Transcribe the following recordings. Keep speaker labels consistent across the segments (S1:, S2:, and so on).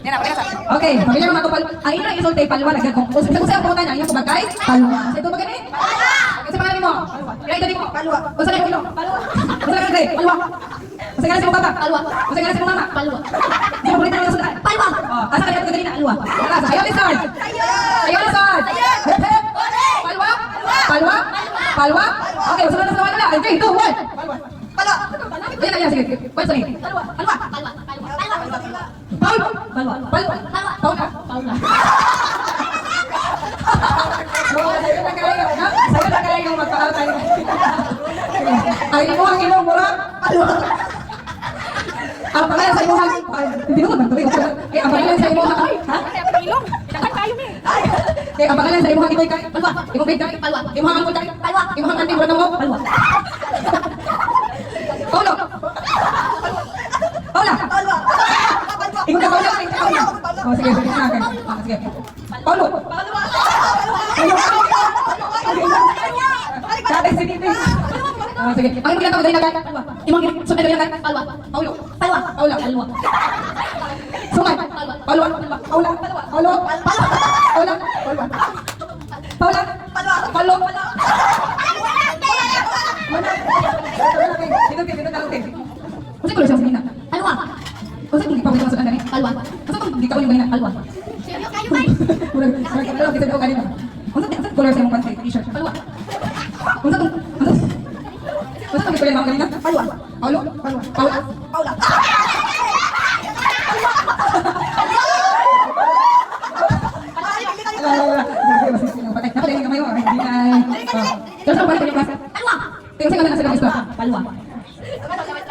S1: Yan na, pagkasa.
S2: Okay, pamilya mga kupal. Ang ino isulti palwa lagyan ko. Kung sa pumunta niya, yung kubagay, palwa. Sa ito ba ganit? Palwa! Kasi pangalan mo? Kaya ito mo? Palwa. Kung saan yung ulo? Palwa. Kung saan yung palwa. Kung saan yung papa? Palwa. Kung saan yung mama? Palwa. Di mo kulitan yung sulat? Palwa. Asa ka yung ganina? Palwa. Ayaw ni Sard. Ayaw ni Sard. Palwa. Palwa. Palwa. Okay, sunod na sa wala. 3, 2, 1. Palwa. Palwa. Yan na yan, sige. Pwede sa ni. Palwa. Palwa. Palwa. Palwa. Palwa. Palwa. Palwa. Palwa. Sa'yo na kayo magpakatay. Ay, mo ang ilong mo lang. Palwa. Ang pangalan sa imuhang. Hindi naman magtuloy. Ang pangalan sa imuhang. Ha?
S1: Ilong. Dapat tayo ni.
S2: Ang pangalan sa imuhang ito'y kay. Palwa. Imong kay kay. Palwa. Imuhang angkol kay. Palwa. Imuhang anting mo mo. Palwa. Paulo. Paula. Palwa. Ikaw ka Paula. Oh, sige, sige na akin. Sige. Paulo. Palwa. Dati si Titi. Sige. Ang ilang tawag na kay. Palwa. Imong sunod na kay. Palwa. Paulo. Palwa. Paula. Palwa. Sumay. Palwa. Paula. Paula. Paula. Paula. Paula. Paula. Paula. Paula. Dito talong din. Kasi kulo siya sa gina. Alwa. Kasi kung ipawin masuk anda ni. Alwa. Kasi kung di kawin ganina. Alwa.
S1: Seryo kayo ba?
S2: Kurang kalau kita daw ganina. Unsa kulo siya mo pantay t-shirt. Alwa. Unsa kulo mo ganina. Alwa. Paulo. Paula. Paula. Paula. Napatay yung kamay mo. Hindi ay. Terus apa yang kelas? Alwa. Tingnan sa kanila sa Palwa.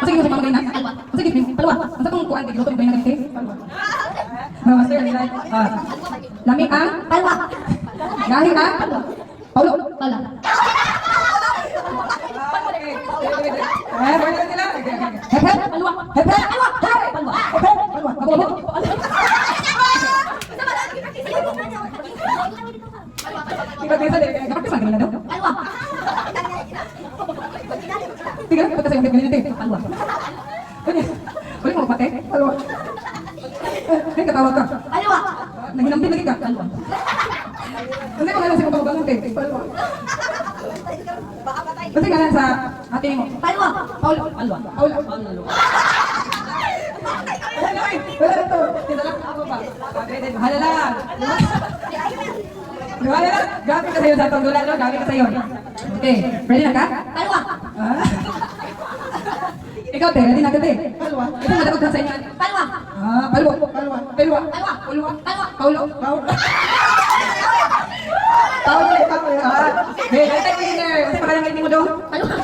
S2: Kasi yung sa mga ganyan. Palwa. Kasi gifting palwa. Ang sa kung kuan tiglo ko ganyan ganyan. Palwa. Master nila. Lami ang palwa. Gahi ang palwa. Paulo. Paula. Hehe. Palwa. Hehe. Palwa. Palwa. Palwa. Palwa. Iba-iba deh. Kapag sa kanila daw. Palwa. Tingnan ko kasi yung ganyan din. Palwa. Ulit mo pate. Palwa. Ay, katawag ka. Palwa. Naginampin lagi ka. Palwa. Hindi ko nga lang sa mga bangon din. Palwa. Kasi nga lang sa ating mo. Palwa. Paula. Palwa. Paula. Paula. Wala na to. Tinalak ako pa. Bahala lang. Bahala lang. Gamit ka sa'yo sa itong dulan. Gamit ka sa'yo. Okay. Ready na ka? Palwa. Ikaw, te. Ready na ka, te. Palwa. Ito madabag ka sa inyo. Palwa. Palwa. Palwa. Palwa. Palwa. Palwa. Palwa. Paulo. Paulo. Paulo. Paulo. Hey, ito yung winner. Kasi pakalang mo doon. Palwa.